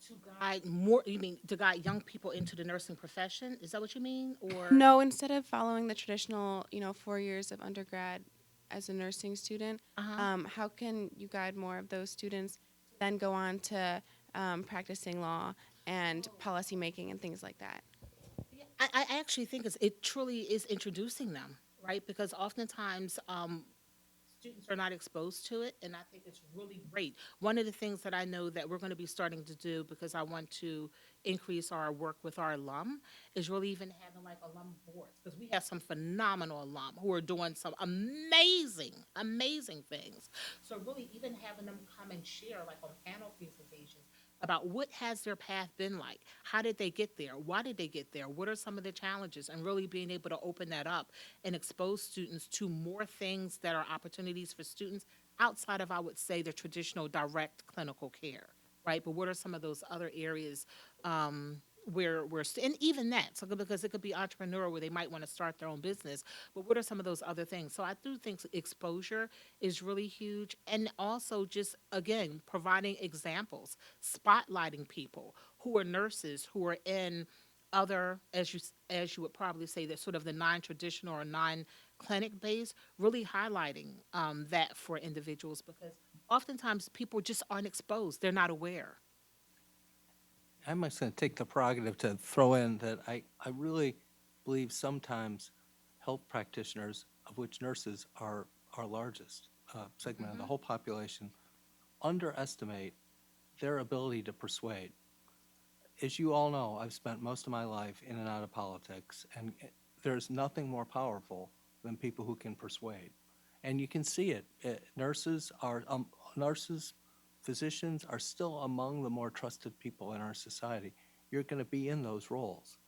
To guide more, you mean to guide young people into the nursing profession? Is that what you mean? Or No, instead of following the traditional, 4 years of undergrad as a nursing student, how can you guide more of those students to then go on to practicing law and policy making and things like that? Yeah, I actually think it truly is introducing them, right? Because oftentimes students are not exposed to it, and I think it's really great. One of the things that I know that we're going to be starting to do, because I want to increase our work with our alum, is really even having like alum boards, because we have some phenomenal alum who are doing some amazing, amazing things. So really even having them come and share like on panel presentations about what has their path been like, how did they get there, why did they get there, what are some of the challenges, and really being able to open that up and expose students to more things that are opportunities for students outside of, I would say, the traditional direct clinical care, right? But what are some of those other areas and even that, so because it could be entrepreneurial where they might want to start their own business, but what are some of those other things? So I do think exposure is really huge, and also just again providing examples, spotlighting people who are nurses who are in other, as you would probably say, that sort of the non-traditional or non-clinic based, really highlighting that for individuals, because oftentimes people just aren't exposed, they're not aware. I'm just going to take the prerogative to throw in that I really believe sometimes health practitioners, of which nurses are our largest segment of the whole population, underestimate their ability to persuade. As you all know, I've spent most of my life in and out of politics, and there's nothing more powerful than people who can persuade. And you can see it. Nurses, physicians are still among the more trusted people in our society. You're going to be in those roles.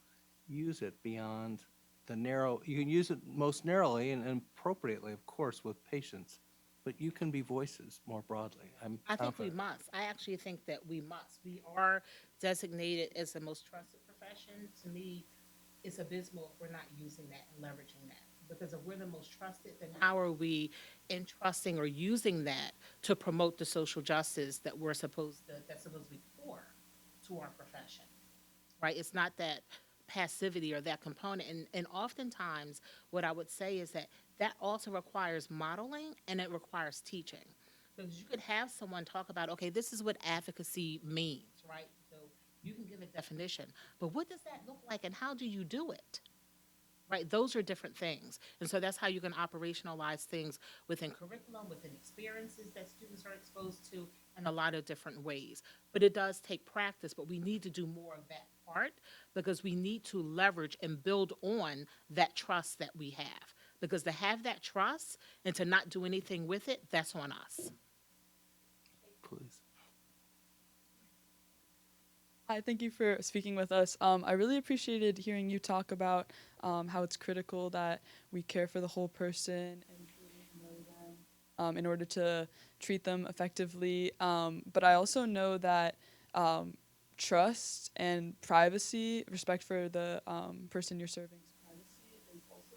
Use it beyond the narrow. You can use it most narrowly and appropriately, of course, with patients, but you can be voices more broadly. I think we confident. must. I actually think that we must. We are designated as the most trusted profession. To me, it's abysmal if we're not using that and leveraging that. Because if we're the most trusted, then how are we entrusting or using that to promote the social justice that's supposed to be core to our profession? Right? It's not that passivity or that component. And oftentimes, what I would say is that also requires modeling and it requires teaching. Because you could have someone talk about, okay, this is what advocacy means, right? So you can give a definition, but what does that look like and how do you do it? Right? Those are different things. And so that's how you can operationalize things within curriculum, within experiences that students are exposed to in a lot of different ways. But it does take practice, but we need to do more of that part because we need to leverage and build on that trust that we have. Because to have that trust and to not do anything with it, that's on us. please. Hi, thank you for speaking with us. I really appreciated hearing you talk about how it's critical that we care for the whole person and really know them in order to treat them effectively. But I also know that trust and privacy, respect for the person you're serving's privacy, is also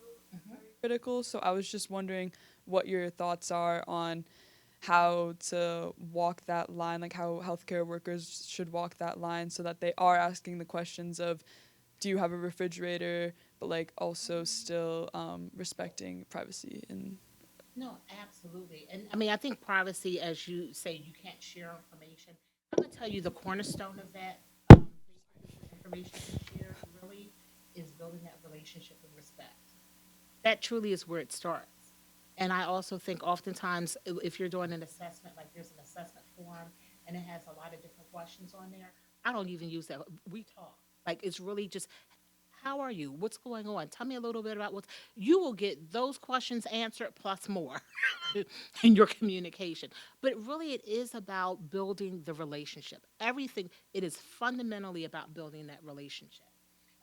very critical. So I was just wondering what your thoughts are on how to walk that line, like how healthcare workers should walk that line so that they are asking the questions of, do you have a refrigerator, but like also still respecting privacy and No, absolutely. And I mean, I think privacy, as you say, you can't share information. I'm gonna tell you the cornerstone of that, basically the information you share really is building that relationship with respect. That truly is where it starts. And I also think oftentimes if you're doing an assessment, like there's an assessment form and it has a lot of different questions on there, I don't even use that. We talk. Like it's really just how are you? What's going on? Tell me a little bit about what's you will get those questions answered plus more in your communication. But really it is about building the relationship. Everything it is fundamentally about building that relationship.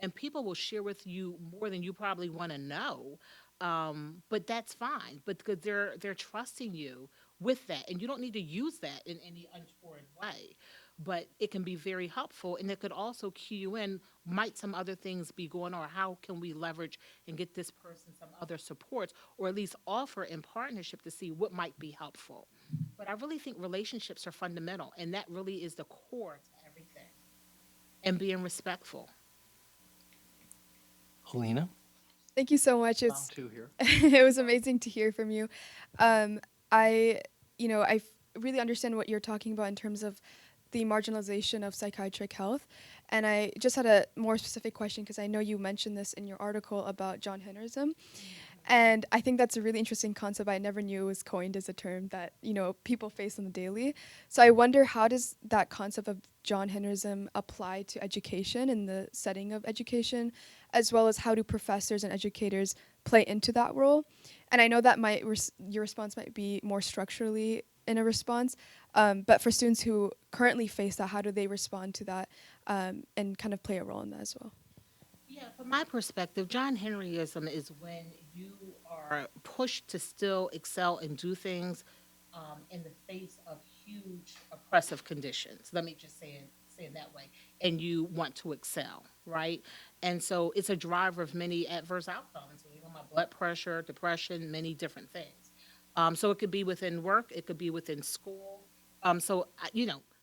And people will share with you more than you probably want to know. But that's fine. But because they're trusting you with that, and you don't need to use that in any untoward way. But it can be very helpful, and it could also cue you in. Might some other things be going on? Or how can we leverage and get this person some other supports, or at least offer in partnership to see what might be helpful? But I really think relationships are fundamental, and that really is the core to everything. And being respectful. Helena, Thank you so much. round two here. It was amazing to hear from you. I, really understand what you're talking about in terms of the marginalization of psychiatric health. And I just had a more specific question because I know you mentioned this in your article about John Hennerism. And I think that's a really interesting concept. I never knew it was coined as a term that, people face on the daily. So I wonder, how does that concept of John Hennerism apply to education in the setting of education, as well as how do professors and educators play into that role? And I know that your response might be more structurally in a response, but for students who currently face that, how do they respond to that and kind of play a role in that as well? Yeah, from my perspective, John Henryism is when you are pushed to still excel and do things in the face of huge oppressive conditions. Let me just say it that way. And you want to excel, right? And so it's a driver of many adverse outcomes. You know, my blood pressure, depression, many different things. So it could be within work, it could be within school.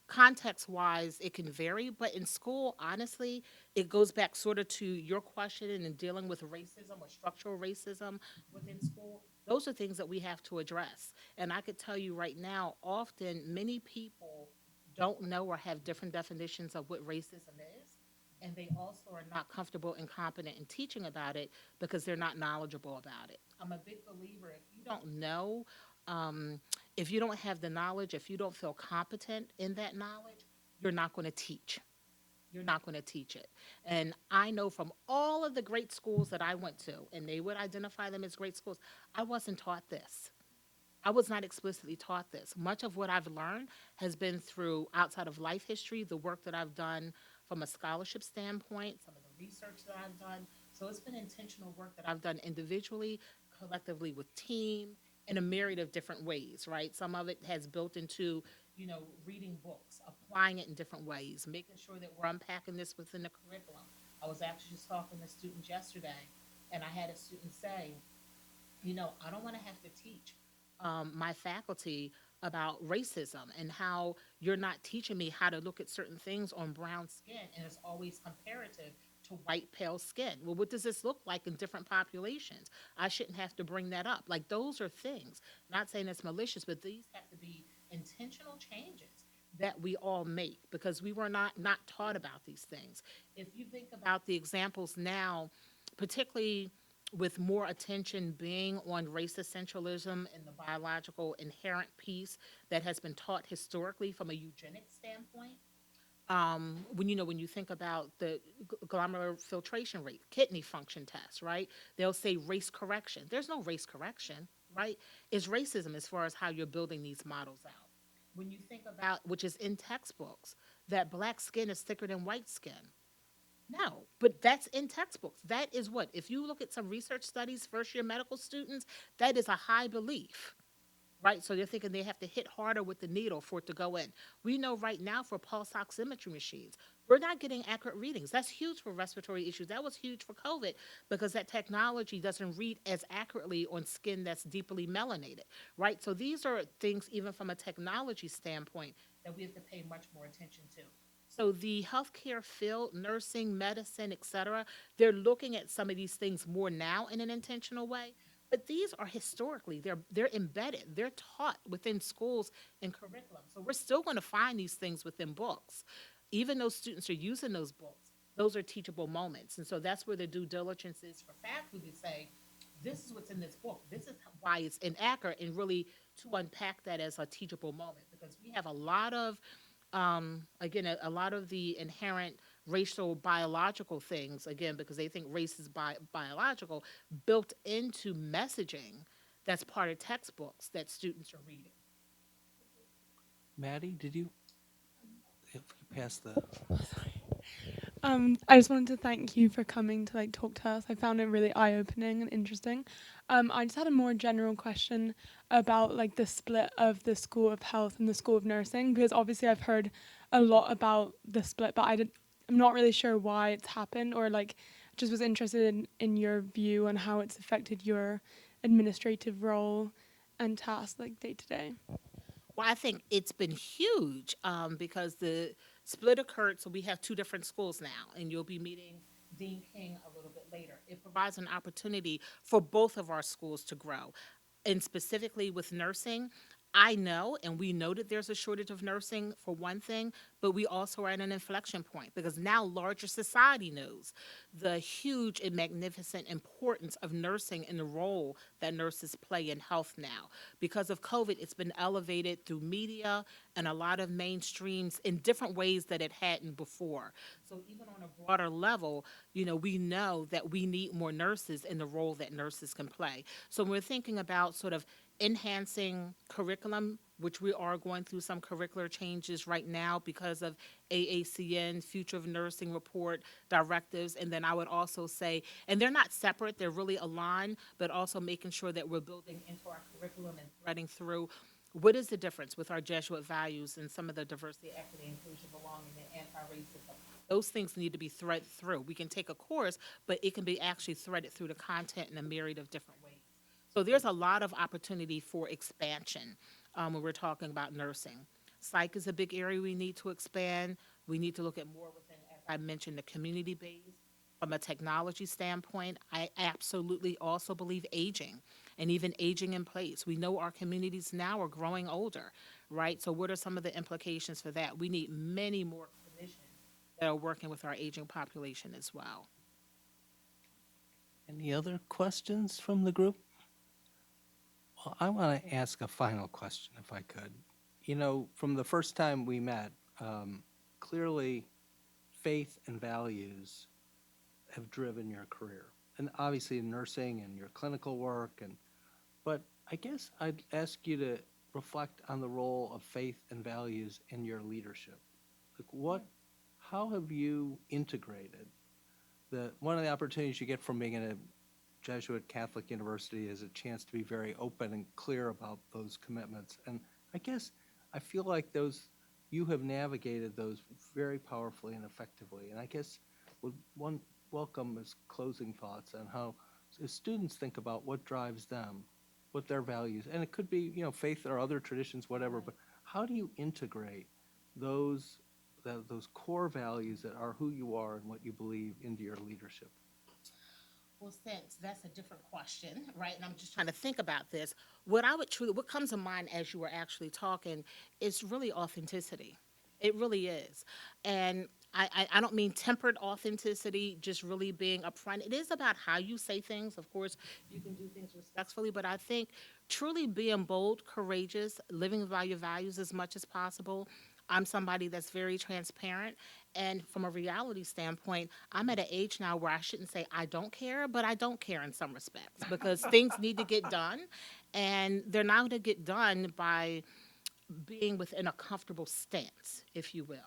Context wise, it can vary, but in school, honestly, it goes back sort of to your question and dealing with racism or structural racism within school. Those are things that we have to address. And I could tell you right now, often many people don't know or have different definitions of what racism is. And they also are not comfortable and competent in teaching about it because they're not knowledgeable about it. I'm a big believer if you don't know, um, if you don't have the knowledge, if you don't feel competent in that knowledge, you're not going to teach. You're not going to teach it. And I know from all of the great schools that I went to, and they would identify them as great schools, I wasn't taught this. I was not explicitly taught this. Much of what I've learned has been through outside of life history, the work that I've done from a scholarship standpoint, some of the research that I've done. So it's been intentional work that I've done individually, collectively with team, in a myriad of different ways, right? Some of it has built into, reading books, applying it in different ways, making sure that we're unpacking this within the curriculum. I was actually just talking to students yesterday, and I had a student say, I don't want to have to teach my faculty about racism and how you're not teaching me how to look at certain things on brown skin and it's always comparative to white pale skin. Well, what does this look like in different populations? I shouldn't have to bring that up. Like those are things, not saying it's malicious, but these have to be intentional changes that we all make because we were not taught about these things. If you think about the examples now, particularly with more attention being on race essentialism and the biological inherent piece that has been taught historically from a eugenics standpoint. When you think about the glomerular filtration rate, kidney function test, right? They'll say race correction. There's no race correction, right? It's racism as far as how you're building these models out. when you think about, which is in textbooks, that black skin is thicker than white skin. No, but that's in textbooks. That is what, if you look at some research studies, first year medical students, that is a high belief, right? So they're thinking they have to hit harder with the needle for it to go in. We know right now for pulse oximetry machines, we're not getting accurate readings. That's huge for respiratory issues. That was huge for COVID because that technology doesn't read as accurately on skin that's deeply melanated, right? So these are things, even from a technology standpoint, that we have to pay much more attention to. So the healthcare field, nursing, medicine, et cetera, they're looking at some of these things more now in an intentional way. But these are historically, they're embedded, they're taught within schools and curriculum. So we're still going to find these things within books. Even though students are using those books, those are teachable moments. And so that's where the due diligence is for faculty to say, this is what's in this book. This is why it's inaccurate, and really to unpack that as a teachable moment, because we have a lot of again, a lot of the inherent racial biological things, again, because they think race is biological, built into messaging that's part of textbooks that students are reading. Maddie, did you, if you pass the, I just wanted to thank you for coming to like talk to us. I found it really eye-opening and interesting. I just had a more general question about like the split of the School of Health and the School of Nursing, because obviously I've heard a lot about the split, but I'm not really sure why it's happened, or like just was interested in your view on how it's affected your administrative role and tasks like day to day. Well, I think it's been huge because the split occurred. So we have two different schools now, and you'll be meeting Dean King a little bit later. It provides an opportunity for both of our schools to grow. And specifically with nursing, I know, and we know that there's a shortage of nursing for one thing, but we also are at an inflection point because now larger society knows the huge and magnificent importance of nursing and the role that nurses play in health now. Because of COVID, it's been elevated through media and a lot of mainstreams in different ways that it hadn't before. So even on a broader level, we know that we need more nurses in the role that nurses can play. So when we're thinking about sort of enhancing curriculum, which we are going through some curricular changes right now because of AACN, Future of Nursing Report directives. And then I would also say, and they're not separate, they're really aligned, but also making sure that we're building into our curriculum and threading through what is the difference with our Jesuit values and some of the diversity, equity, inclusion, belonging, and anti-racism. Those things need to be threaded through. We can take a course, but it can be actually threaded through the content in a myriad of different ways. So there's a lot of opportunity for expansion when we're talking about nursing. Psych is a big area we need to expand. We need to look at more within, as I mentioned, the community base. From a technology standpoint, I absolutely also believe aging and even aging in place. We know our communities now are growing older, right? So what are some of the implications for that? We need many more clinicians that are working with our aging population as well. any other questions from the group? Well, I want to ask a final question, if I could. From the first time we met, clearly faith and values have driven your career, and obviously nursing and your clinical work. But I guess I'd ask you to reflect on the role of faith and values in your leadership. How have you integrated one of the opportunities you get from being in a Jesuit Catholic university is a chance to be very open and clear about those commitments. And I guess I feel like you have navigated those very powerfully and effectively. And I guess would one welcome as closing thoughts on how, as students think about what drives them, what their values, and it could be, faith or other traditions, whatever, but how do you integrate those core values that are who you are and what you believe into your leadership? Well, since that's a different question, right? And I'm just trying to think about this. What comes to mind as you were actually talking is really authenticity. It really is. And I don't mean tempered authenticity, just really being upfront. It is about how you say things. Of course, you can do things respectfully, but I think truly being bold, courageous, living by your values as much as possible. I'm somebody that's very transparent. And from a reality standpoint, I'm at an age now where I shouldn't say I don't care, but I don't care in some respects because things need to get done. And they're not going to get done by being within a comfortable stance, if you will,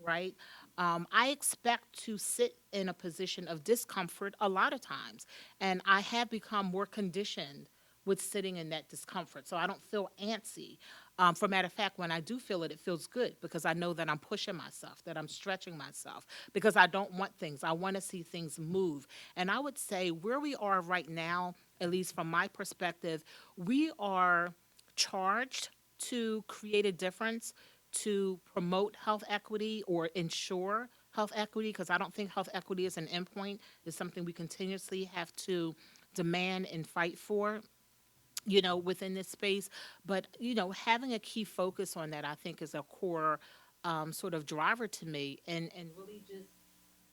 right? I expect to sit in a position of discomfort a lot of times, and I have become more conditioned with sitting in that discomfort, so I don't feel antsy. For matter of fact, when I do feel it, it feels good because I know that I'm pushing myself, that I'm stretching myself, because I don't want things. I want to see things move. And I would say where we are right now, at least from my perspective, we are charged to create a difference, to promote health equity or ensure health equity, because I don't think health equity is an endpoint. It's something we continuously have to demand and fight for, within this space. But, having a key focus on that, I think, is a core sort of driver to me. And really just,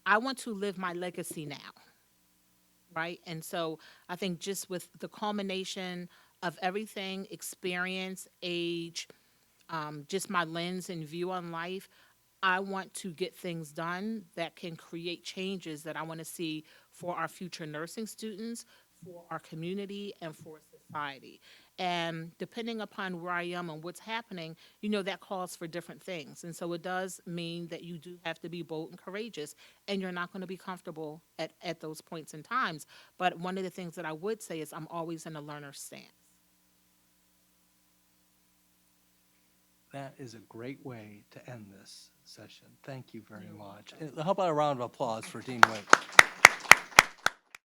I want to live my legacy now, right? And so I think just with the culmination of everything, experience, age, just my lens and view on life, I want to get things done that can create changes that I want to see for our future nursing students, for our community, and for society. And depending upon where I am and what's happening, that calls for different things. And so it does mean that you do have to be bold and courageous, and you're not going to be comfortable at those points in times. But one of the things that I would say is I'm always in a learner stance. That is a great way to end this session. Thank you very much. And how about a round of applause for Dean Waite?